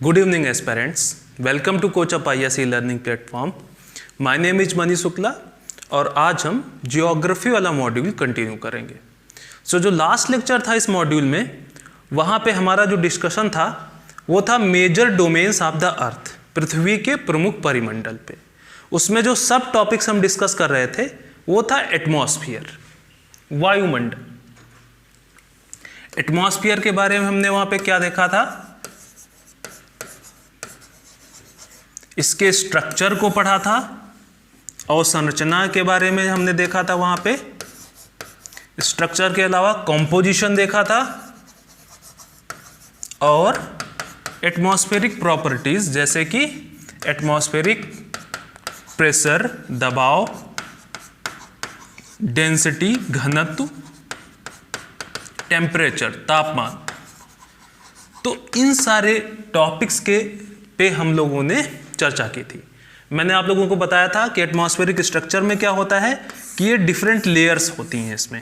Good evening aspirants. Welcome to Coach Up ISC Learning Platform. My name is Manish Shukla और आज हम geography वाला module continue करेंगे। जो लास्ट लेक्चर था इस मॉड्यूल में, वहाँ पे हमारा जो डिस्कशन था वो था major domains of the earth, पृथ्वी के प्रमुख परिमंडल पे। उसमें जो सब टॉपिक्स हम डिस्कस कर रहे थे वो था एटमॉस्फियर, वायुमंडल। एटमॉस्फियर के बारे में हमने वहाँ पे क्या देखा था, इसके स्ट्रक्चर को पढ़ा था और संरचना के बारे में हमने देखा था। वहां पे स्ट्रक्चर के अलावा कॉम्पोजिशन देखा था और एटमॉस्फेरिक प्रॉपर्टीज जैसे कि एटमॉस्फेरिक प्रेशर, दबाव, डेंसिटी, घनत्व, टेम्परेचर, तापमान। तो इन सारे टॉपिक्स के पे हम लोगों ने चर्चा की थी। मैंने आप लोगों को बताया था कि एटमॉस्फेरिक स्ट्रक्चर में क्या होता है कि ये डिफरेंट लेयर्स होती हैं। इसमें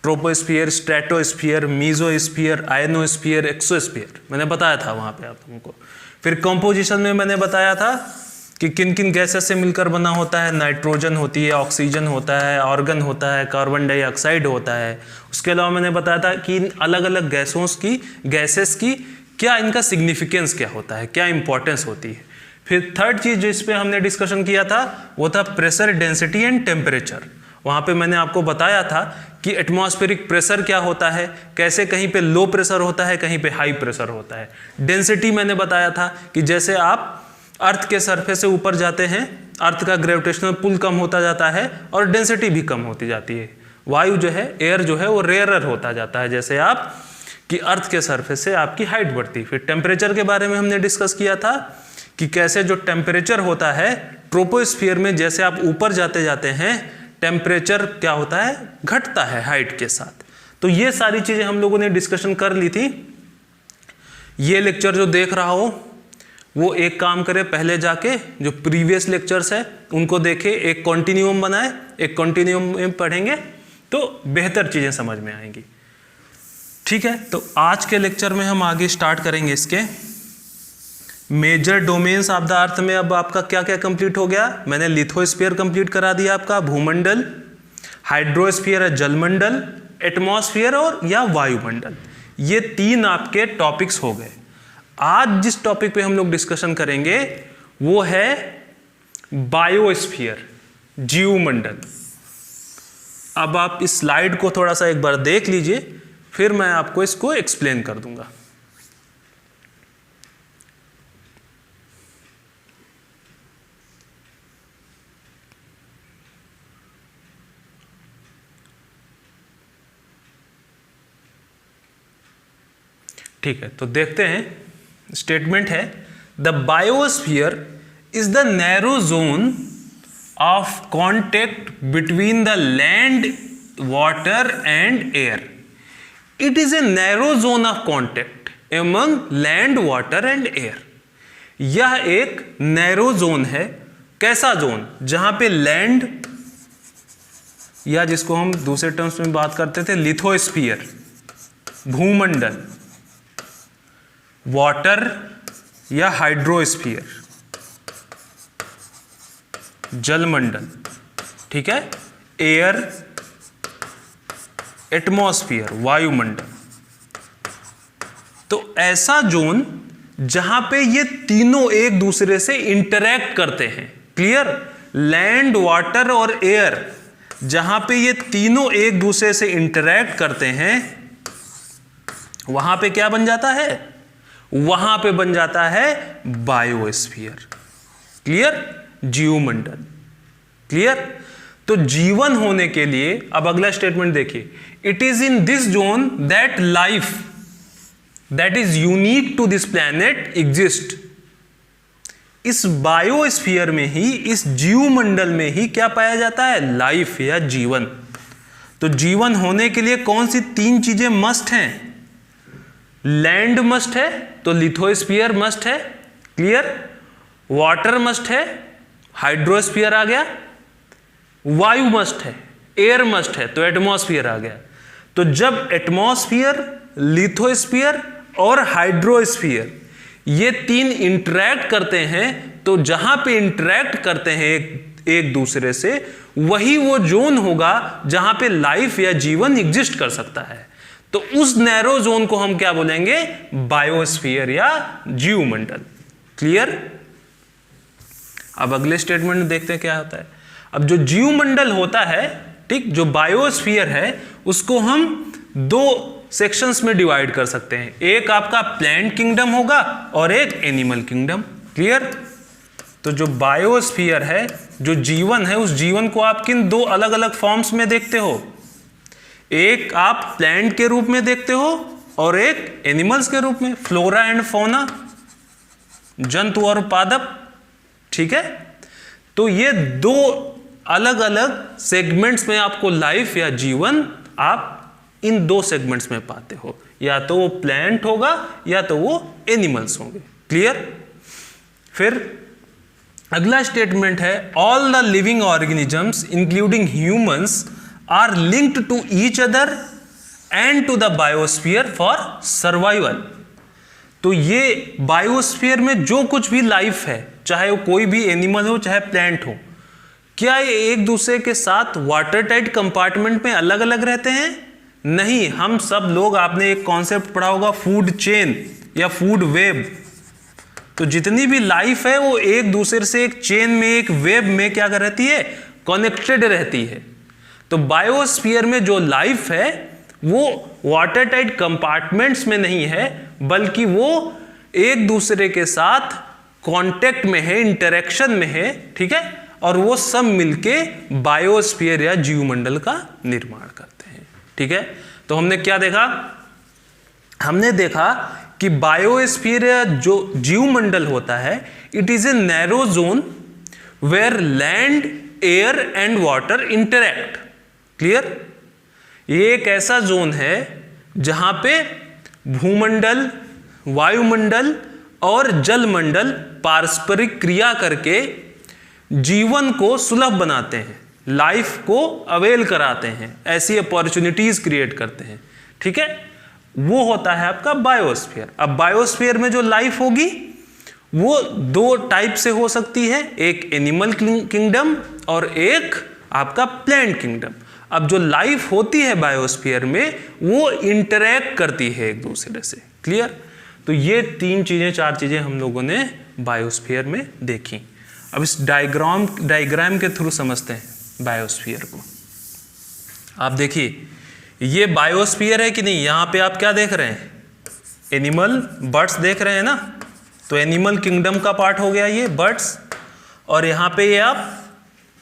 troposphere, stratosphere, mesosphere, ionosphere, exosphere मैंने बताया था वहाँ पे आप लोगों को। फिर कंपोजिशन में मैंने बताया था कि किन किन गैसेस से मिलकर बना होता है। नाइट्रोजन होती है, ऑक्सीजन होता है, आर्गन होता है, कार्बन डाइऑक्साइड होता है। उसके अलावा मैंने बताया था कि इन अलग अलग गैसेस की क्या इनका सिग्निफिकेंस क्या होता है, क्या इंपॉर्टेंस होती है। फिर थर्ड चीज जिस पे हमने डिस्कशन किया था वो था प्रेशर, डेंसिटी एंड टेम्परेचर। वहाँ पे मैंने आपको बताया था कि एटमॉस्फेरिक प्रेशर क्या होता है, कैसे कहीं पे लो प्रेशर होता है, कहीं पे हाई प्रेशर होता है। डेंसिटी मैंने बताया था कि जैसे आप अर्थ के सरफेस से ऊपर जाते हैं, अर्थ का ग्रेविटेशनल पुल कम होता जाता है और डेंसिटी भी कम होती जाती है। वायु जो है, एयर जो है वो रेयरर होता जाता है जैसे आप कि अर्थ के सरफेस से आपकी हाइट बढ़ती। फिर टेम्परेचर के बारे में हमने डिस्कस किया था कि कैसे जो टेम्परेचर होता है ट्रोपोस्फियर में, जैसे आप ऊपर जाते जाते हैं टेम्परेचर क्या होता है, घटता है हाइट के साथ। तो ये सारी चीजें हम लोगों ने डिस्कशन कर ली थी। ये लेक्चर जो देख रहा हो वो एक काम करे, पहले जाके जो प्रीवियस लेक्चर्स है उनको देखे, एक कॉन्टिन्यूम बनाए, एक कॉन्टिन्यूम में पढ़ेंगे तो बेहतर चीजें समझ में आएंगी। ठीक है, तो आज के लेक्चर में हम आगे स्टार्ट करेंगे इसके major domains of the earth में। अब आपका क्या क्या कंप्लीट हो गया, मैंने लिथोस्फीयर कंप्लीट करा दिया आपका, भूमंडल, हाइड्रोस्फीयर है जलमंडल, एटमॉस्फेयर और या वायुमंडल। ये तीन आपके टॉपिक्स हो गए। आज जिस टॉपिक पे हम लोग डिस्कशन करेंगे वो है बायोस्फीयर, जीवमंडल। अब आप इस स्लाइड को थोड़ा सा एक बार देख लीजिए, फिर मैं आपको इसको एक्सप्लेन कर दूंगा। ठीक है, तो देखते हैं। स्टेटमेंट है the biosphere is the narrow zone of contact between the land, water and air. It is a narrow zone of contact among land, water and air. यह एक नैरो जोन है। कैसा जोन, जहां पे लैंड या जिसको हम दूसरे टर्म्स में बात करते थे लिथोस्फीयर, भूमंडल, वाटर या हाइड्रोस्फीयर, जलमंडल, ठीक है, एयर, एटमॉस्फियर, वायुमंडल। तो ऐसा जोन जहां पे ये तीनों एक दूसरे से इंटरैक्ट करते हैं, क्लियर, लैंड, वाटर और एयर, जहां पे ये तीनों एक दूसरे से इंटरैक्ट करते हैं, वहां पे क्या बन जाता है, वहां पे बन जाता है बायोस्फीयर, क्लियर, जीवमंडल, क्लियर। तो जीवन होने के लिए, अब अगला स्टेटमेंट देखिए, it is in this zone that life that is unique to this planet exist. इस बायोस्फीयर में ही, इस जीवमंडल में ही क्या पाया जाता है, लाइफ या जीवन। तो जीवन होने के लिए कौन सी तीन चीजें मस्ट हैं, लैंड मस्ट है तो लिथोस्फीयर मस्ट है, क्लियर, वाटर मस्ट है, हाइड्रोस्फीयर आ गया, वायु मस्ट है, एयर मस्ट है तो एटमॉस्फेयर आ गया। तो जब एटमॉस्फेयर, लिथोस्फीयर और हाइड्रोस्फीयर ये तीन इंटरेक्ट करते हैं, तो जहां पे इंटरेक्ट करते हैं एक दूसरे से, वही वो जोन होगा जहां पे लाइफ या जीवन एग्जिस्ट कर सकता है। तो उस नैरो जोन को हम क्या बोलेंगे? बायोस्फीयर या जीवमंडल। क्लियर? अब अगले स्टेटमेंट देखते हैं क्या होता है। अब जो जीवमंडल होता है, ठीक, जो बायोस्फीयर है, उसको हम दो सेक्शंस में डिवाइड कर सकते हैं। एक आपका प्लांट किंगडम होगा और एक एनिमल किंगडम। क्लियर? तो जो बायोस्फीयर है, जो जीवन है, उस जीवन को आप किन दो अलग अलग फॉर्म्स में देखते हो? एक आप प्लांट के रूप में देखते हो और एक एनिमल्स के रूप में, फ्लोरा एंड फौना, जंतु और पादप। ठीक है? तो ये दो अलग अलग सेगमेंट्स में आपको लाइफ या जीवन आप इन दो सेगमेंट्स में पाते हो, या तो वो प्लांट होगा या तो वो एनिमल्स होंगे। क्लियर? फिर अगला स्टेटमेंट है, all the living organisms including humans are linked to each other and to the biosphere for survival. तो ये बायोस्फीयर में जो कुछ भी लाइफ है, चाहे वो कोई भी एनिमल हो चाहे प्लांट हो, क्या ये एक दूसरे के साथ वाटर टाइट कंपार्टमेंट में अलग अलग रहते हैं? नहीं, हम सब लोग, आपने एक कॉन्सेप्ट पढ़ा होगा फूड चेन या फूड वेब। तो जितनी भी लाइफ है वो एक दूसरे से एक चेन में, एक वेब में क्या कर रहती है? कनेक्टेड रहती है। तो बायोस्फीयर में जो लाइफ है वो वाटर टाइट कंपार्टमेंट्स में नहीं है, बल्कि वो एक दूसरे के साथ कांटेक्ट में है, इंटरेक्शन में है। ठीक है? और वो सब मिलके बायोस्फीयर या जीवमंडल का निर्माण करते हैं। ठीक है? तो हमने क्या देखा? हमने देखा कि बायोस्फीयर या जो जीवमंडल होता है, it is a narrow zone where land, air and water interact. Clear? ये एक ऐसा जोन है जहां पे भूमंडल, वायुमंडल और जलमंडल पारस्परिक क्रिया करके जीवन को सुलभ बनाते हैं, लाइफ को अवेल कराते हैं, ऐसी अपॉर्चुनिटीज क्रिएट करते हैं। ठीक है? वो होता है आपका बायोस्फीयर। अब बायोस्फीयर में जो लाइफ होगी वो दो टाइप से हो सकती है, एक एनिमल किंगडम और एक आपका प्लांट किंगडम। अब जो लाइफ होती है बायोस्फीयर में वो इंटरैक्ट करती है एक दूसरे से। क्लियर? तो ये तीन चीजें, चार चीजें हम लोगों ने बायोस्फीयर में देखी। अब इस डायग्राम के थ्रू समझते हैं बायोस्फीयर को। आप देखिए, ये बायोस्फीयर है कि नहीं? यहां पे आप क्या देख रहे हैं? एनिमल, बर्ड्स देख रहे हैं ना? तो एनिमल किंगडम का पार्ट हो गया ये बर्ड्स, और यहां पे ये आप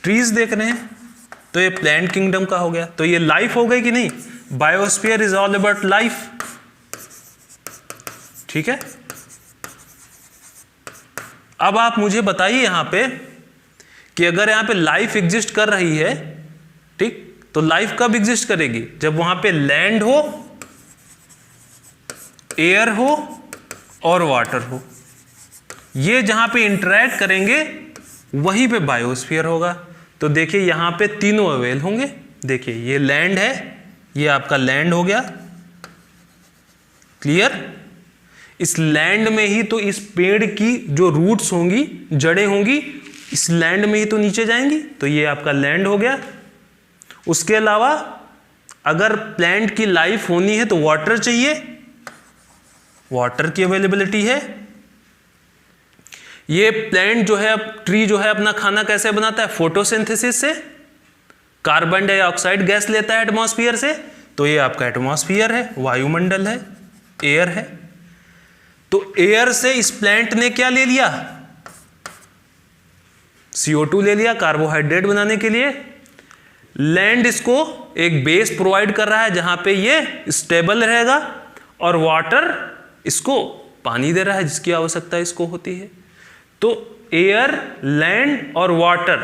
ट्रीज देख रहे हैं, तो ये प्लांट किंगडम का हो गया। तो ये लाइफ हो गई कि नहीं? Biosphere is all about life. ठीक है? अब आप मुझे बताइए यहां पे कि अगर यहां पे लाइफ एग्जिस्ट कर रही है, ठीक, तो लाइफ कब एग्जिस्ट करेगी? जब वहां पे लैंड हो, एयर हो और वाटर हो। ये जहां पे इंटरैक्ट करेंगे वहीं पे बायोस्फीयर होगा। तो देखिए यहां पे तीनों अवेल होंगे। देखिए ये लैंड है, ये आपका लैंड हो गया। क्लियर? इस लैंड में ही तो इस पेड़ की जो रूट्स होंगी, जड़ें होंगी, इस लैंड में ही तो नीचे जाएंगी। तो ये आपका लैंड हो गया। उसके अलावा अगर प्लांट की लाइफ होनी है तो वाटर चाहिए, वाटर की अवेलेबिलिटी है। ये प्लांट जो है, ट्री जो है, अपना खाना कैसे बनाता है? फोटोसिंथेसिस से। कार्बन डाइऑक्साइड गैस लेता है एटमॉस्फेयर से, तो ये आपका एटमॉस्फेयर है, वायुमंडल है, एयर है। तो एयर से इस प्लांट ने क्या ले लिया? CO2 ले लिया कार्बोहाइड्रेट बनाने के लिए। लैंड इसको एक बेस प्रोवाइड कर रहा है जहां पे ये स्टेबल रहेगा, और वाटर इसको पानी दे रहा है जिसकी आवश्यकता इसको होती है। तो एयर, लैंड और वाटर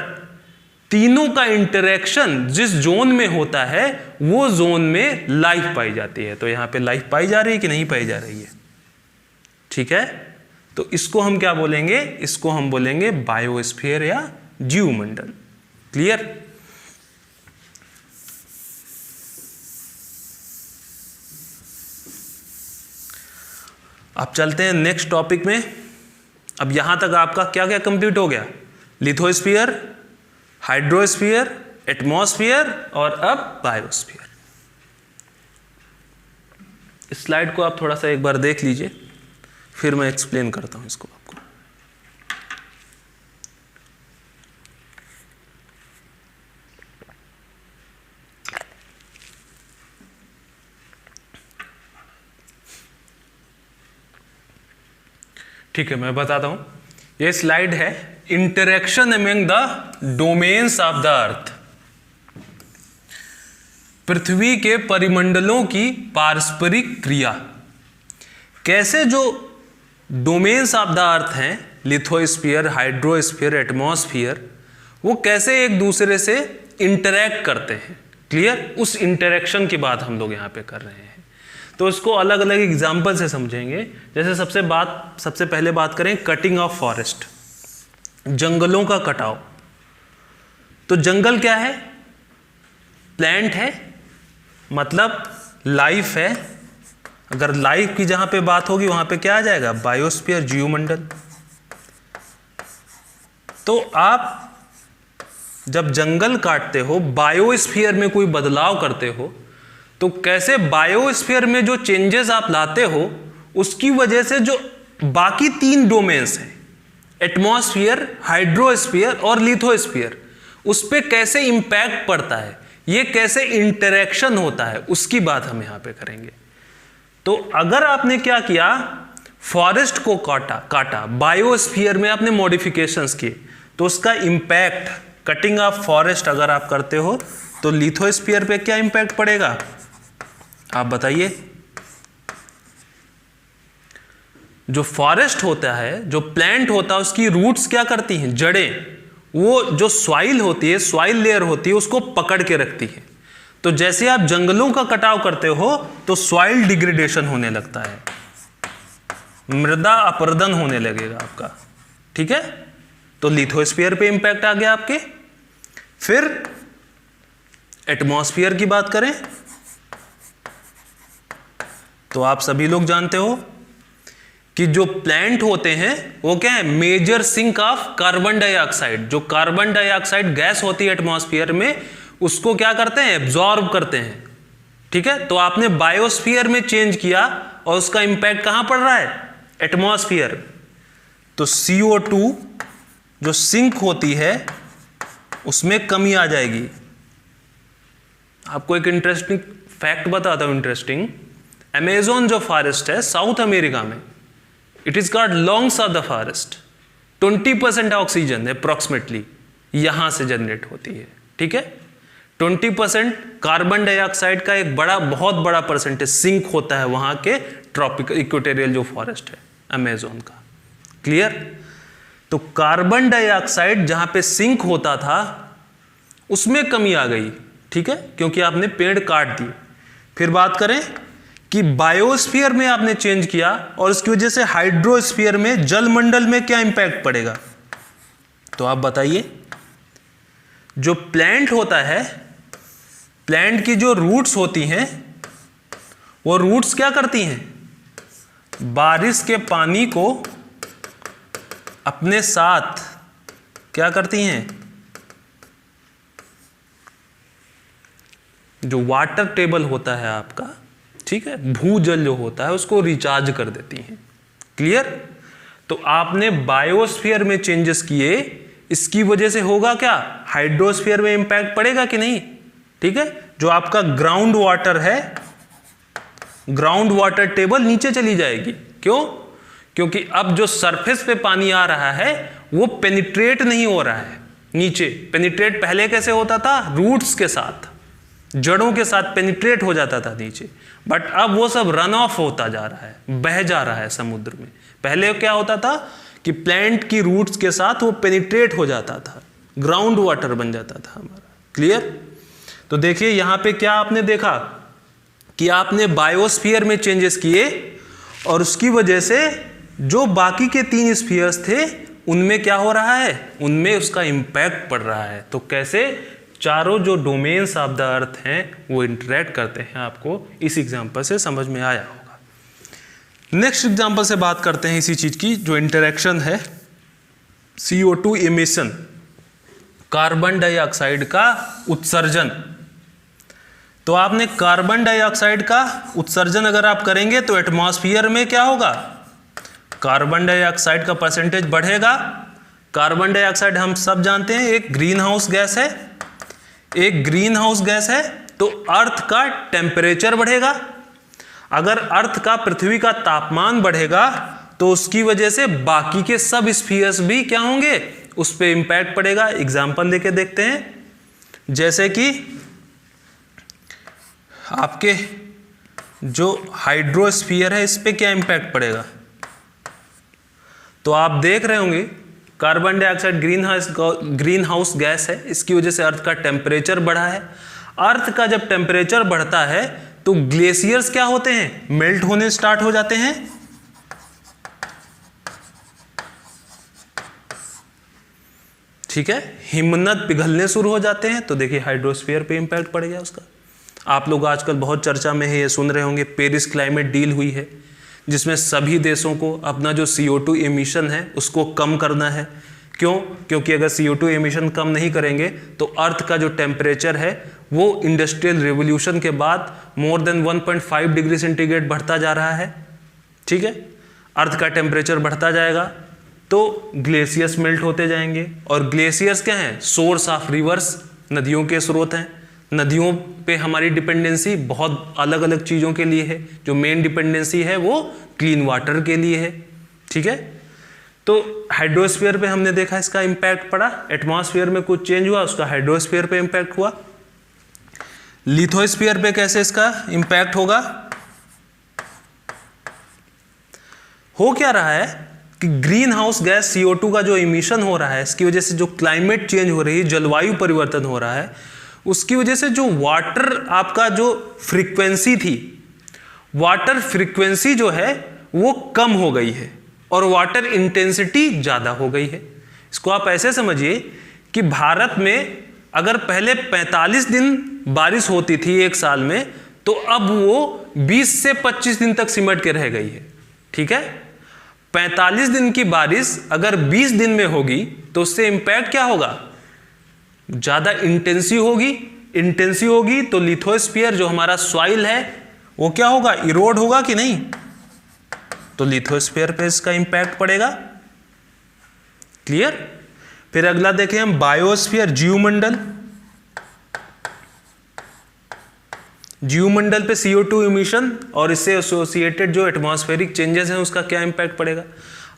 तीनों का इंटरेक्शन जिस जोन में होता है वो जोन में लाइफ पाई जाती है। तो यहां पे लाइफ पाई जा रही है कि नहीं पाई जा रही है? ठीक है? तो इसको हम क्या बोलेंगे? इसको हम बोलेंगे बायोस्फीयर या जीवमंडल। क्लियर? अब चलते हैं नेक्स्ट टॉपिक में। अब यहां तक आपका क्या क्या कंप्लीट हो गया? लिथोस्फीयर, हाइड्रोस्फीयर, एटमॉस्फेयर और अब बायोस्फीयर। इस स्लाइड को आप थोड़ा सा एक बार देख लीजिए, फिर मैं एक्सप्लेन करता हूं इसको आपको। ठीक है, मैं बताता हूं। ये स्लाइड है interaction among the domains of the earth. पृथ्वी के परिमंडलों की पारस्परिक क्रिया, कैसे जो डोमेन्स ऑफ द अर्थ हैं, लिथोस्फीयर, हाइड्रोस्फीयर, एटमॉस्फेयर, वो कैसे एक दूसरे से इंटरैक्ट करते हैं। क्लियर? उस इंटरेक्शन की बात हम लोग यहाँ पे कर रहे हैं। तो इसको अलग अलग एग्जाम्पल से समझेंगे। जैसे सबसे पहले बात करें कटिंग ऑफ फॉरेस्ट, जंगलों का कटाव। तो जंगल क्या है? प्लांट है, मतलब लाइफ है। अगर लाइफ की जहां पे बात होगी वहां पे क्या आ जाएगा? बायोस्फीयर, जीवमंडल। तो आप जब जंगल काटते हो, बायोस्फीयर में कोई बदलाव करते हो, तो कैसे बायोस्फीयर में जो चेंजेस आप लाते हो उसकी वजह से जो बाकी 3 डोमेन्स हैं, एटमॉस्फेयर, हाइड्रोस्फीयर और लिथोस्फीयर, उस पे कैसे इंपैक्ट पड़ता है, ये कैसे इंटरेक्शन होता है, उसकी बात हम यहां पे करेंगे। तो अगर आपने क्या किया, फॉरेस्ट को काटा, बायोस्फीयर में आपने मॉडिफिकेशंस किए, तो उसका इंपैक्ट, कटिंग ऑफ फॉरेस्ट अगर आप करते हो तो लिथोस्फीयर पे क्या इंपैक्ट पड़ेगा, आप बताइए। जो फॉरेस्ट होता है, जो प्लांट होता है, उसकी रूट्स क्या करती हैं, जड़ें, वो जो सॉइल होती है, सॉइल लेयर होती है, उसको पकड़ के रखती है। तो जैसे आप जंगलों का कटाव करते हो तो सॉइल डिग्रेडेशन होने लगता है, मृदा अपरदन होने लगेगा आपका। ठीक है? तो लिथोस्फीयर पे इंपैक्ट आ गया आपके। फिर एटमॉस्फेयर की बात करें तो आप सभी लोग जानते हो कि जो प्लांट होते हैं वो क्या है, major sink of carbon dioxide. जो कार्बन डाइऑक्साइड गैस होती है एटमॉस्फेयर में, उसको क्या करते हैं, एब्जॉर्ब करते हैं। ठीक है? तो आपने बायोस्फीयर में चेंज किया और उसका इंपैक्ट कहां पड़ रहा है, एटमॉस्फेयर। तो CO2 जो सिंक होती है उसमें कमी आ जाएगी। आपको एक इंटरेस्टिंग फैक्ट बताता हूं, इंटरेस्टिंग। अमेज़न जो फॉरेस्ट है साउथ अमेरिका में, it is called longs of the forest. 20% oxygen approximately यहां से जनरेट होती है। ठीक है? 20% कार्बन डाइऑक्साइड का एक बहुत बड़ा परसेंटेज सिंक होता है वहां के ट्रॉपिकल इक्वेटोरियल जो फॉरेस्ट है अमेज़न का। क्लियर? तो कार्बन डाइऑक्साइड जहां पे सिंक होता था उसमें कमी आ गई। ठीक है? क्योंकि आपने पेड़ काट दिए। फिर बात करें कि बायोस्फीयर में आपने चेंज किया और उसकी वजह से हाइड्रोस्फीयर में, जलमंडल में क्या इंपैक्ट पड़ेगा, तो आप बताइए। जो प्लांट होता है, प्लांट की जो रूट्स होती हैं, वो रूट्स क्या करती हैं, बारिश के पानी को अपने साथ क्या करती हैं, जो वाटर टेबल होता है आपका, ठीक है, भूजल जो होता है, उसको रिचार्ज कर देती हैं। क्लियर? तो आपने बायोस्फीयर में चेंजेस किए, इसकी वजह से होगा क्या, हाइड्रोस्फीयर में इंपैक्ट पड़ेगा कि नहीं। ठीक है? जो आपका ग्राउंड वाटर है, ग्राउंड वाटर टेबल नीचे चली जाएगी। क्यों? क्योंकि अब जो सरफेस पे पानी आ रहा है वो पेनिट्रेट नहीं हो रहा है नीचे। पेनिट्रेट पहले कैसे होता था, रूट्स के साथ, जड़ों के साथ पेनिट्रेट हो जाता था नीचे, बट अब वो सब रन ऑफ होता जा रहा है, बह जा रहा है समुद्र में। पहले क्या होता था कि प्लांट की रूट्स के साथ वो पेनिट्रेट हो जाता था, ग्राउंड वाटर बन जाता था हमारा। क्लियर? तो देखिए यहां पे क्या आपने देखा कि आपने बायोस्फीयर में चेंजेस किए और उसकी वजह से जो बाकी के 3 स्फीयर्स थे उनमें क्या हो रहा है, उनमें उसका इंपैक्ट पड़ रहा है। तो कैसे चारों जो डोमेन्स ऑफ द अर्थ हैं, वो इंटरेक्ट करते हैं, आपको इस एग्जांपल से समझ में आया होगा। नेक्स्ट एग्जांपल से बात करते हैं इसी चीज की, जो इंटरेक्शन है CO2 एमिशन, कार्बन डाइऑक्साइड का उत्सर्जन। तो आपने कार्बन डाइऑक्साइड का उत्सर्जन अगर आप करेंगे तो एटमॉस्फेयर में क्या होगा, कार्बन डाइऑक्साइड का परसेंटेज बढ़ेगा। कार्बन डाइऑक्साइड हम सब जानते हैं एक ग्रीन हाउस गैस है, एक ग्रीन हाउस गैस है, तो अर्थ का टेम्परेचर बढ़ेगा। अगर अर्थ का, पृथ्वी का तापमान बढ़ेगा तो उसकी वजह से बाकी के सब स्फीयर्स भी क्या होंगे, उस पर इंपैक्ट पड़ेगा। एग्जाम्पल लेके देखते हैं, जैसे कि आपके जो हाइड्रोस्फीयर है इस पे क्या इंपैक्ट पड़ेगा। तो आप देख रहे होंगे carbon dioxide green house gas है, इसकी वजह से अर्थ का टेम्परेचर बढ़ा है। अर्थ का जब टेम्परेचर बढ़ता है तो ग्लेशियर्स क्या होते हैं, मेल्ट होने स्टार्ट हो जाते हैं। ठीक है, हिमनद पिघलने शुरू हो जाते हैं। तो देखिए हाइड्रोस्फीयर पे इंपैक्ट पड़ेगा उसका। आप लोग आजकल बहुत चर्चा में है, ये सुन रहे होंगे, पेरिस क्लाइमेट डील हुई है जिसमें सभी देशों को अपना जो CO2 एमिशन है उसको कम करना है। क्यों? क्योंकि अगर CO2 एमिशन कम नहीं करेंगे तो अर्थ का जो टेम्परेचर है वो इंडस्ट्रियल रेवोल्यूशन के बाद मोर देन 1.5 डिग्री सेंटीग्रेड बढ़ता जा रहा है। ठीक है, अर्थ का टेम्परेचर बढ़ता जाएगा तो ग्लेशियर्स मेल्ट होते जाएंगे। और ग्लेशियर्स क्या हैं, सोर्स ऑफ रिवर्स, नदियों के स्रोत हैं। नदियों पे हमारी डिपेंडेंसी बहुत अलग अलग चीज़ों के लिए है। जो मेन डिपेंडेंसी है वो क्लीन वाटर के लिए है। ठीक है, तो हाइड्रोस्फीयर पे हमने देखा इसका इंपैक्ट पड़ा, एटमॉस्फेयर में कुछ चेंज हुआ, उसका हाइड्रोस्फीयर पे इंपैक्ट हुआ। लिथोस्फीयर पे कैसे इसका इंपैक्ट होगा, हो क्या रहा है कि ग्रीन हाउस गैस CO2 का जो इमिशन हो रहा है, इसकी वजह से जो क्लाइमेट चेंज हो रही है, जलवायु परिवर्तन हो रहा है, उसकी वजह से जो वाटर आपका जो फ्रीक्वेंसी थी, वाटर फ्रीक्वेंसी जो है वो कम हो गई है और वाटर इंटेंसिटी ज़्यादा हो गई है। इसको आप ऐसे समझिए कि भारत में अगर पहले 45 दिन बारिश होती थी एक साल में, तो अब वो 20 से 25 दिन तक सिमट के रह गई है। ठीक है, 45 दिन की बारिश अगर 20 दिन में होगी तो उससे इंपैक्ट क्या होगा, ज़्यादा इंटेंसिव होगी तो लिथोस्फीयर जो हमारा सॉइल है वो क्या होगा, इरोड होगा कि नहीं, तो लिथोस्फीयर पे इसका इंपैक्ट पड़ेगा। क्लियर। फिर अगला देखें हम, बायोस्फीयर, जीवमंडल। जीवमंडल पे CO2 इमिशन और इससे एसोसिएटेड जो एटमॉस्फेरिक चेंजेस हैं उसका क्या इंपैक्ट पड़ेगा।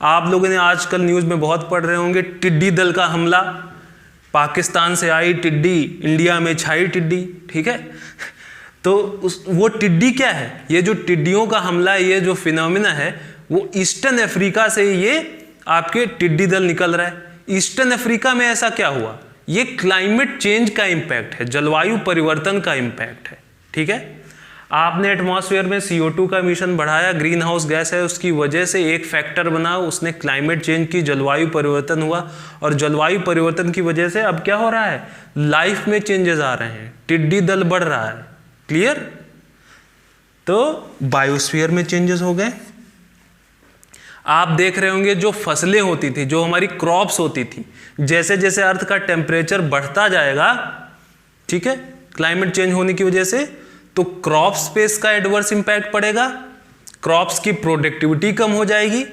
आप लोगों ने आजकल न्यूज़ में बहुत पढ़ रहे होंगे, टिड्डी दल का हमला, पाकिस्तान से आई टिड्डी, इंडिया में छाई टिड्डी। ठीक है, तो वो टिड्डी क्या है, ये जो टिड्डियों का हमला, ये जो फिनोमिना है वो ईस्टर्न अफ्रीका से ये आपके टिड्डी दल निकल रहा है। ईस्टर्न अफ्रीका में ऐसा क्या हुआ, ये क्लाइमेट चेंज का इंपैक्ट है, जलवायु परिवर्तन का इंपैक्ट है। ठीक है, आपने एटमॉस्फेयर में CO2 का इमिशन बढ़ाया, ग्रीन हाउस गैस है, उसकी वजह से एक फैक्टर बना, उसने क्लाइमेट चेंज की, जलवायु परिवर्तन हुआ, और जलवायु परिवर्तन की वजह से अब क्या हो रहा है, लाइफ में चेंजेस आ रहे हैं, टिड्डी दल बढ़ रहा है। क्लियर। तो बायोस्फीयर में चेंजेस हो गए। आप देख रहे होंगे जो फसलें होती थी, जो हमारी क्रॉप्स होती थी, जैसे जैसे अर्थ का टेम्परेचर बढ़ता जाएगा, ठीक है, क्लाइमेट चेंज होने की वजह से, तो क्रॉप्स पे इसका एडवर्स इंपैक्ट पड़ेगा, क्रॉप्स की प्रोडक्टिविटी कम हो जाएगी।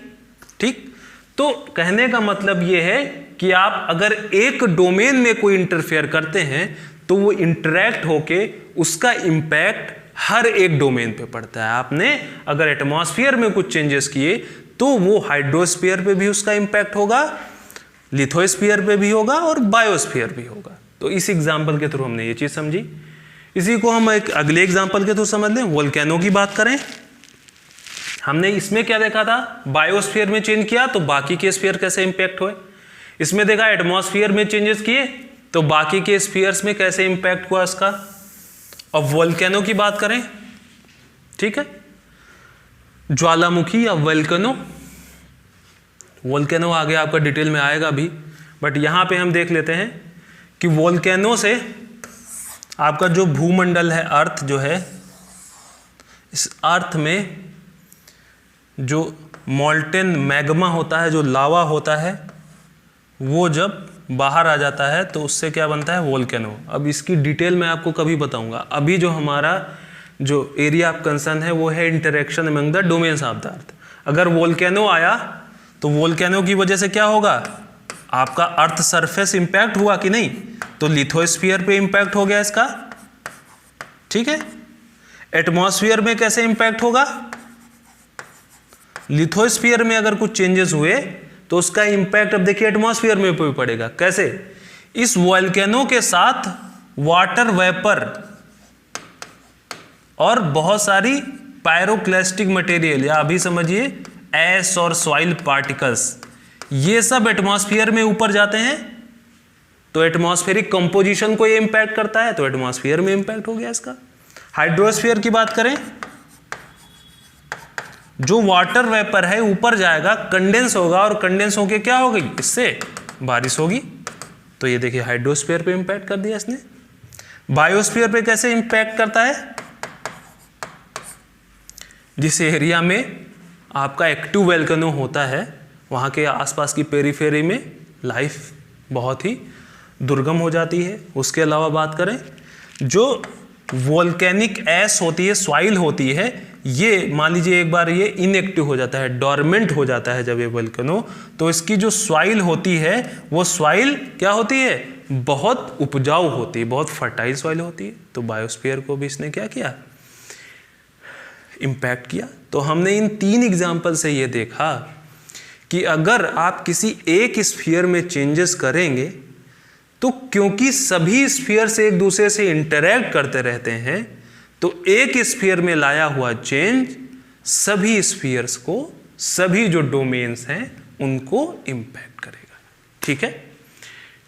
ठीक, तो कहने का मतलब यह है कि आप अगर एक डोमेन में कोई इंटरफेयर करते हैं तो वो इंटरैक्ट होके उसका इंपैक्ट हर एक डोमेन पे पड़ता है। आपने अगर एटमॉस्फेयर में कुछ चेंजेस किए तो वो हाइड्रोस्फीयर पे भी उसका इंपैक्ट होगा, लिथोस्फीयर पे भी होगा और बायोस्फीयर भी होगा। तो इस एग्जाम्पल के थ्रू हमने ये चीज समझी। इसी को हम एक अगले एग्जाम्पल के थ्रू समझ लें। वोल्केनो की बात करें, हमने इसमें क्या देखा था, बायोस्फीयर में चेंज किया तो बाकी के स्फीयर कैसे इंपैक्ट हुए। इसमें देखा एटमॉस्फेयर में चेंजेस किए तो बाकी के स्फीयर्स में कैसे इंपैक्ट हुआ इसका। अब वोल्केनो की बात करें, ठीक है, ज्वालामुखी या वोल्केनो आगे आपका डिटेल में आएगा भी, बट यहां पे हम देख लेते हैं कि वोल्केनो से आपका जो भूमंडल है, अर्थ जो है, इस अर्थ में जो मॉल्टेन मैग्मा होता है, जो लावा होता है, वो जब बाहर आ जाता है तो उससे क्या बनता है, वोल्केनो। अब इसकी डिटेल मैं आपको कभी बताऊंगा। अभी जो हमारा जो एरिया ऑफ कंसर्न है वो है interaction among the domains of the अर्थ। अगर वोल्केनो आया तो वोल्केनो की वजह से क्या होगा, आपका अर्थ सरफेस इंपैक्ट हुआ कि नहीं, तो लिथोस्फीयर पे इंपैक्ट हो गया इसका, ठीक है। एटमॉस्फेयर में कैसे इंपैक्ट होगा, लिथोस्फीयर में अगर कुछ चेंजेस हुए तो उसका इंपैक्ट अब देखिए एटमॉस्फेयर में भी पड़ेगा। कैसे, इस वोल्केनो के साथ वाटर वेपर और बहुत सारी पायरोक्लास्टिक मटेरियल, या अभी समझिए एस और सॉइल पार्टिकल्स, ये सब एटमॉस्फेयर में ऊपर जाते हैं तो एटमॉस्फेरिक कंपोजिशन को ये इंपैक्ट करता है, तो एटमॉस्फेयर में इंपैक्ट हो गया इसका। हाइड्रोस्फीयर की बात करें, जो वाटर वेपर है ऊपर जाएगा, कंडेंस होगा, और कंडेंस होके क्या होगी, इससे बारिश होगी, तो ये देखिए हाइड्रोस्फीयर पे इंपैक्ट कर दिया इसने। बायोस्फीयर पे कैसे इंपैक्ट करता है, जिस एरिया में आपका एक्टिव वोल्केनो होता है वहाँ के आसपास की पेरीफेरी में लाइफ बहुत ही दुर्गम हो जाती है। उसके अलावा बात करें, जो वोल्केनिक ऐश होती है, सॉइल होती है, ये मान लीजिए एक बार ये इनएक्टिव हो जाता है, डोरमेंट हो जाता है जब ये वोल्केनो, तो इसकी जो सॉइल होती है वो सॉइल क्या होती है, बहुत उपजाऊ होती है, बहुत फर्टाइल सॉइल होती है। तो बायोस्फीयर को भी इसने क्या किया, इंपैक्ट किया। तो हमने इन 3 एग्जाम्पल से ये देखा कि अगर आप किसी एक स्फीयर में चेंजेस करेंगे तो क्योंकि सभी स्फीयर से एक दूसरे से इंटरैक्ट करते रहते हैं, तो एक स्फीयर में लाया हुआ चेंज सभी स्फीयर्स को, सभी जो डोमेन्स हैं उनको इंपैक्ट करेगा। ठीक है,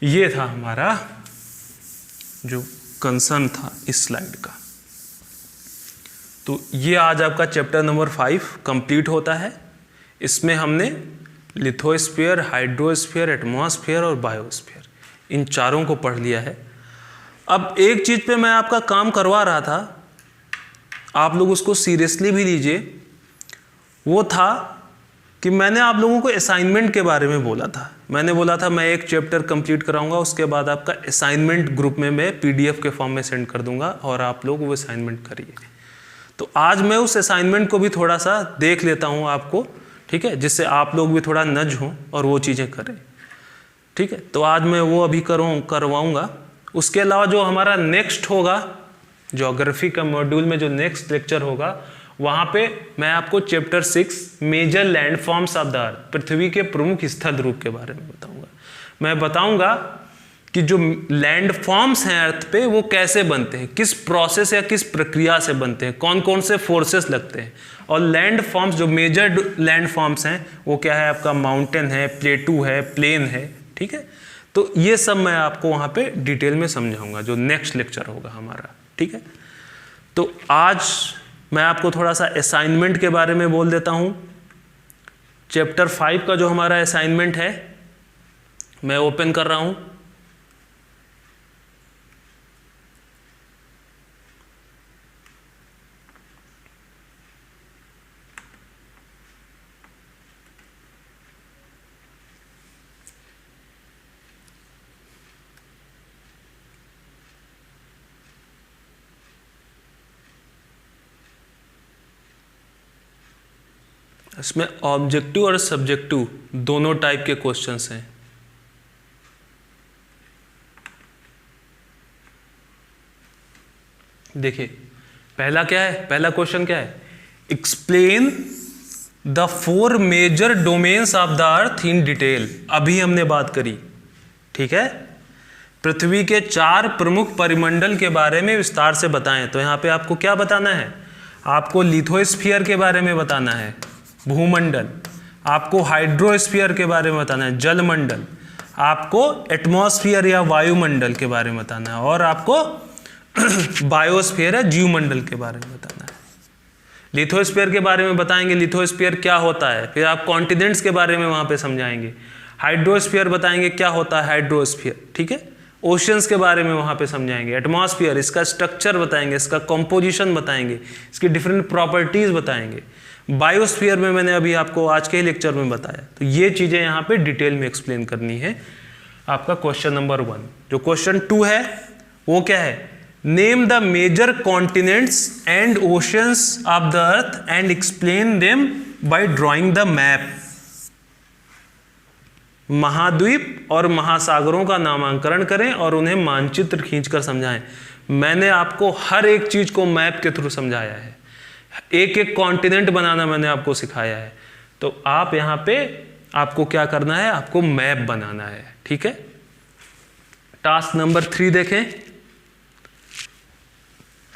ये था हमारा जो कंसर्न था इस स्लाइड का। तो ये आज आपका चैप्टर नंबर 5 कंप्लीट होता है। इसमें हमने लिथोस्फीयर, हाइड्रोस्फीयर, एटमॉस्फेयर और बायोस्फीयर, इन चारों को पढ़ लिया है। अब एक चीज़ पे मैं आपका काम करवा रहा था, आप लोग उसको सीरियसली भी लीजिए, वो था कि मैंने आप लोगों को असाइनमेंट के बारे में बोला था। मैंने बोला था मैं एक चैप्टर कंप्लीट कराऊंगा, उसके बाद आपका असाइनमेंट ग्रुप में मैं PDF के फॉर्म में सेंड कर दूंगा और आप लोग वो असाइनमेंट करिए। तो आज मैं उस असाइनमेंट को भी थोड़ा सा देख लेता हूँ आपको, ठीक है, जिससे आप लोग भी थोड़ा नज हों और वो चीज़ें करें। ठीक है, तो आज मैं वो अभी करवाऊँगा। उसके अलावा जो हमारा नेक्स्ट होगा, ज्योग्राफी का मॉड्यूल में जो नेक्स्ट लेक्चर होगा, वहाँ पे मैं आपको chapter 6 major landforms of the earth, पृथ्वी के प्रमुख स्थल रूप के बारे में बताऊँगा। मैं बताऊँगा कि जो लैंडफॉर्म्स हैं अर्थ पे वो कैसे बनते हैं, किस प्रोसेस या किस प्रक्रिया से बनते हैं, कौन कौन से फोर्सेस लगते हैं, और लैंडफॉर्म्स जो मेजर लैंडफॉर्म्स हैं वो क्या है, आपका माउंटेन है, प्लेटू है, प्लेन है। ठीक है, तो ये सब मैं आपको वहाँ पे डिटेल में समझाऊंगा जो नेक्स्ट लेक्चर होगा हमारा। ठीक है, तो आज मैं आपको थोड़ा सा असाइनमेंट के बारे में बोल देता हूँ। चैप्टर 5 का जो हमारा असाइनमेंट है मैं ओपन कर रहा हूँ। इसमें ऑब्जेक्टिव और सब्जेक्टिव दोनों टाइप के क्वेश्चंस हैं। देखिए पहला क्या है, पहला क्वेश्चन क्या है, explain the 4 major domains of the earth in detail. अभी हमने बात करी, ठीक है, पृथ्वी के 4 प्रमुख परिमंडल के बारे में विस्तार से बताएं। तो यहाँ पे आपको क्या बताना है, आपको लिथोस्फीयर के बारे में बताना है, भूमंडल, आपको हाइड्रोस्फीयर के बारे में बताना है, जलमंडल, आपको एटमॉस्फेयर या वायुमंडल के बारे में बताना है, और आपको बायोस्फीयर या जीवमंडल के बारे में बताना है। लिथोस्फीयर के बारे में बताएंगे, लिथोस्फीयर क्या होता है, फिर आप कॉन्टिनेंट्स के बारे में वहाँ पे समझाएंगे। हाइड्रोस्फीयर बताएंगे क्या होता है हाइड्रोस्फीयर, ठीक है, ओशियंस के बारे में वहाँ पे समझाएंगे। एटमॉस्फेयर, इसका स्ट्रक्चर बताएंगे, इसका कंपोजिशन बताएंगे, इसकी डिफरेंट प्रॉपर्टीज बताएंगे। बायोस्फीयर में मैंने अभी आपको आज के ही लेक्चर में बताया। तो ये चीजें यहाँ पे डिटेल में एक्सप्लेन करनी है। आपका क्वेश्चन नंबर 1। जो क्वेश्चन 2 है वो क्या है, name the major continents and oceans of the earth and explain them by drawing the map. महाद्वीप और महासागरों का नामांकन करें और उन्हें मानचित्र खींचकर समझाएं। मैंने आपको हर एक चीज को मैप के थ्रू समझाया है, एक एक कॉन्टिनेंट बनाना मैंने आपको सिखाया है। तो आप यहां पे आपको क्या करना है, आपको मैप बनाना है, ठीक है। टास्क नंबर 3 देखें।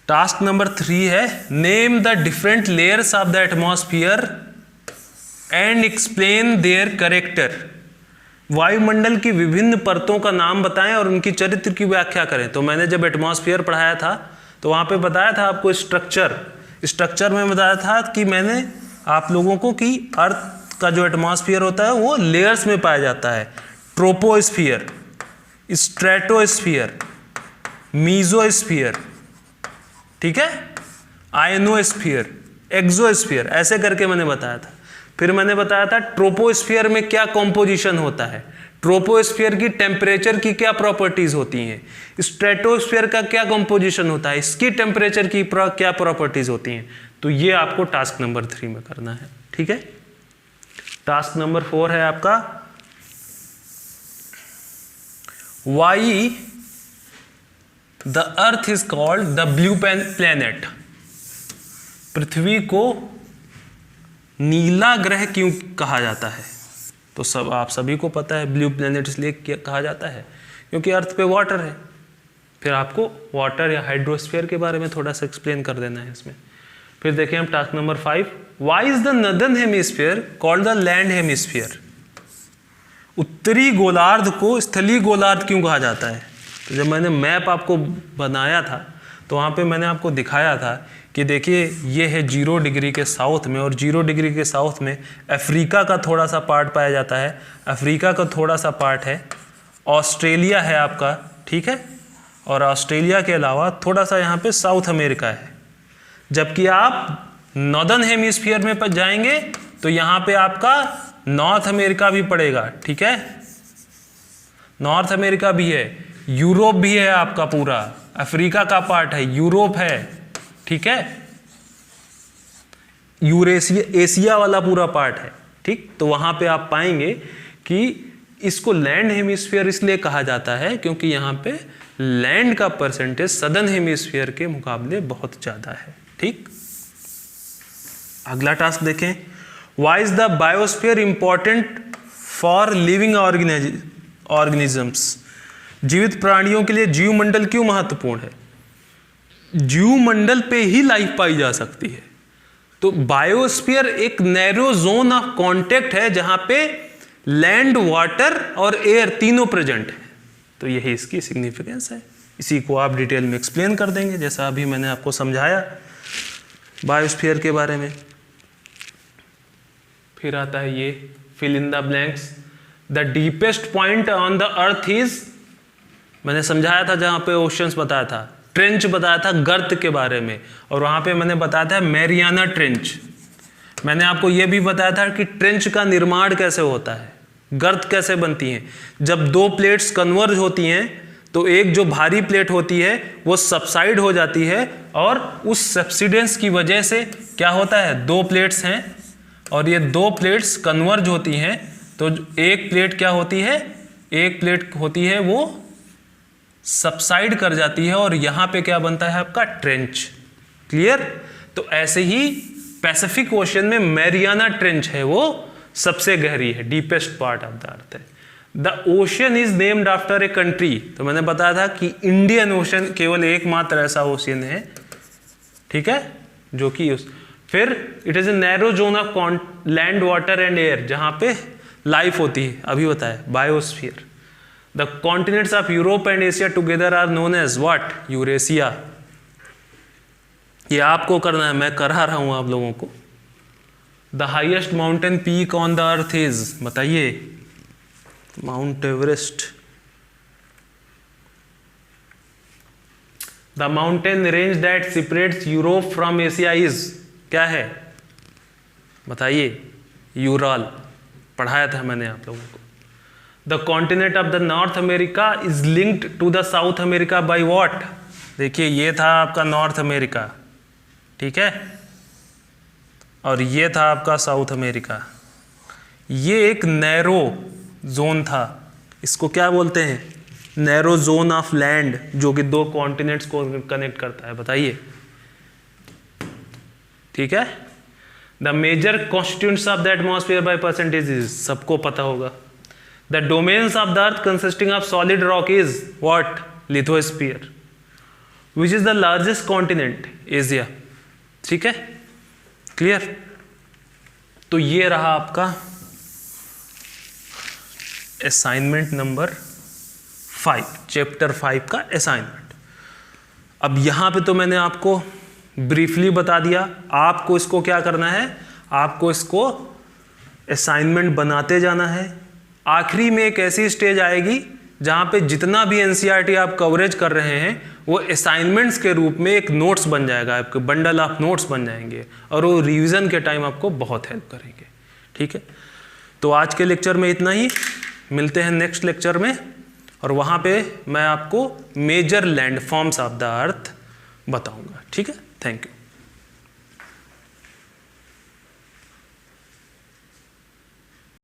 टास्क नंबर 3 है name the different layers of the atmosphere and explain their character. वायुमंडल की विभिन्न परतों का नाम बताएं और उनकी चरित्र की व्याख्या करें। तो मैंने जब एटमॉस्फेयर पढ़ाया था तो वहां पे बताया था आपको स्ट्रक्चर में बताया था कि मैंने आप लोगों को कि अर्थ का जो एटमॉस्फेयर होता है वो लेयर्स में पाया जाता है। ट्रोपोस्फीयर, स्ट्रेटोस्फीयर, मीजोस्फीयर, ठीक है, आयनोस्फीयर, एक्सोस्फीयर, ऐसे करके मैंने बताया था। फिर मैंने बताया था ट्रोपोस्फीयर में क्या कॉम्पोजिशन होता है, ट्रोपोस्फीयर की टेम्परेचर की क्या प्रॉपर्टीज होती हैं, स्ट्रेटोस्फीयर का क्या कॉम्पोजिशन होता है, इसकी टेम्परेचर की क्या प्रॉपर्टीज होती हैं। तो ये आपको टास्क नंबर 3 में करना है, ठीक है। टास्क नंबर 4 है आपका why the earth is called the blue planet. पृथ्वी को नीला ग्रह क्यों कहा जाता है? तो सब आप सभी को पता है ब्लू प्लैनेट इसलिए कहा जाता है क्योंकि अर्थ पे वाटर है। फिर आपको वाटर या हाइड्रोस्फीयर के बारे में थोड़ा सा एक्सप्लेन कर देना है इसमें। फिर देखिए हम task number 5, why is the northern hemisphere called the land hemisphere. उत्तरी गोलार्ध को स्थलीय गोलार्ध क्यों कहा जाता है? तो जब मैंने मैप आपको बनाया था तो वहाँ पे मैंने आपको दिखाया था कि देखिए ये है 0 डिग्री के साउथ में, और 0 डिग्री के साउथ में अफ्रीका का थोड़ा सा पार्ट पाया जाता है, अफ्रीका का थोड़ा सा पार्ट है, ऑस्ट्रेलिया है आपका, ठीक है, और ऑस्ट्रेलिया के अलावा थोड़ा सा यहाँ पे साउथ अमेरिका है। जबकि आप नॉर्दर्न हेमिस्फीयर में जाएंगे तो यहाँ पे आपका नॉर्थ अमेरिका भी पड़ेगा, ठीक है, नॉर्थ अमेरिका भी है, यूरोप भी है आपका पूरा, अफ्रीका का पार्ट है, यूरोप है, ठीक है, यूरेशिया एशिया वाला पूरा पार्ट है, ठीक। तो वहां पे आप पाएंगे कि इसको लैंड हेमिस्फीयर इसलिए कहा जाता है क्योंकि यहाँ पे लैंड का परसेंटेज सदर्न हेमिस्फीयर के मुकाबले बहुत ज्यादा है, ठीक। अगला टास्क देखें, why is the biosphere important for living organisms. जीवित प्राणियों के लिए जीवमंडल क्यों महत्वपूर्ण है? जीवमंडल पे ही लाइफ पाई जा सकती है। तो बायोस्फीयर एक नैरो जोन ऑफ कांटेक्ट है जहां पे लैंड, वाटर और एयर तीनों प्रेजेंट है। तो यही इसकी सिग्निफिकेंस है। इसी को आप डिटेल में एक्सप्लेन कर देंगे जैसा अभी मैंने आपको समझाया बायोस्फीयर के बारे में। फिर आता है ये fill in the blanks. The deepest point on the earth is, मैंने समझाया था जहां पे ओशंस बताया था, ट्रेंच बताया था गर्त के बारे में, और वहां पे मैंने बताया था मैरियाना ट्रेंच। मैंने आपको यह भी बताया था कि ट्रेंच का निर्माण कैसे होता है, गर्त कैसे बनती हैं। जब 2 प्लेट्स कन्वर्ज होती हैं तो एक जो भारी प्लेट होती है वो सबसाइड हो जाती है, और उस सब्सिडेंस की वजह से क्या होता है, 2 प्लेट्स हैं और ये 2 प्लेट्स कन्वर्ज होती हैं, तो एक प्लेट क्या होती है, एक प्लेट होती है वो सबसाइड कर जाती है, और यहां पे क्या बनता है आपका ट्रेंच। क्लियर? तो ऐसे ही पैसिफिक ओशन में मैरियाना ट्रेंच है, वो सबसे गहरी है, deepest part of the earth है। The ocean is named after a country. तो मैंने बताया था कि इंडियन ओशन केवल एकमात्र ऐसा ओशन है, ठीक है, जो कि फिर it is a narrow zone of land, water and air, जहां पे लाइफ होती है, अभी बताया biosphere. The continents of Europe and Asia together are known as what? Eurasia। ये आपको करना है, मैं करा रहा हूं आप लोगों को। The highest mountain peak on the earth is, बताइए। Mount Everest. The mountain range that separates Europe from Asia is, क्या है? बताइए, यूराल पढ़ाया था मैंने आप लोगों को। The continent of the North America is linked to the South America by what? देखिए ये था आपका नॉर्थ अमेरिका, ठीक है, और ये था आपका साउथ अमेरिका। ये एक नैरो जोन था, इसको क्या बोलते हैं? नैरो जोन ऑफ लैंड, जो कि दो कॉन्टिनेंट्स को कनेक्ट करता है। बताइए, ठीक है। The major constituents of the atmosphere by percentages, सबको पता होगा। The domains of the earth consisting of solid rock is what? Lithosphere. Which is the largest continent? Asia. ठीक है, क्लियर। तो ये रहा आपका असाइनमेंट नंबर 5, चैप्टर 5 का असाइनमेंट। अब यहाँ पे तो मैंने आपको ब्रीफली बता दिया, आपको इसको क्या करना है, आपको इसको असाइनमेंट बनाते जाना है। आखिरी में एक ऐसी स्टेज आएगी जहाँ पे जितना भी एनसीईआरटी आप कवरेज कर रहे हैं वो असाइनमेंट्स के रूप में एक नोट्स बन जाएगा, आपके बंडल ऑफ नोट्स बन जाएंगे, और वो रिवीजन के टाइम आपको बहुत हेल्प करेंगे। ठीक है, तो आज के लेक्चर में इतना ही, मिलते हैं नेक्स्ट लेक्चर में, और वहाँ पे मैं आपको major land forms of the earth बताऊँगा। ठीक है, थैंक यू।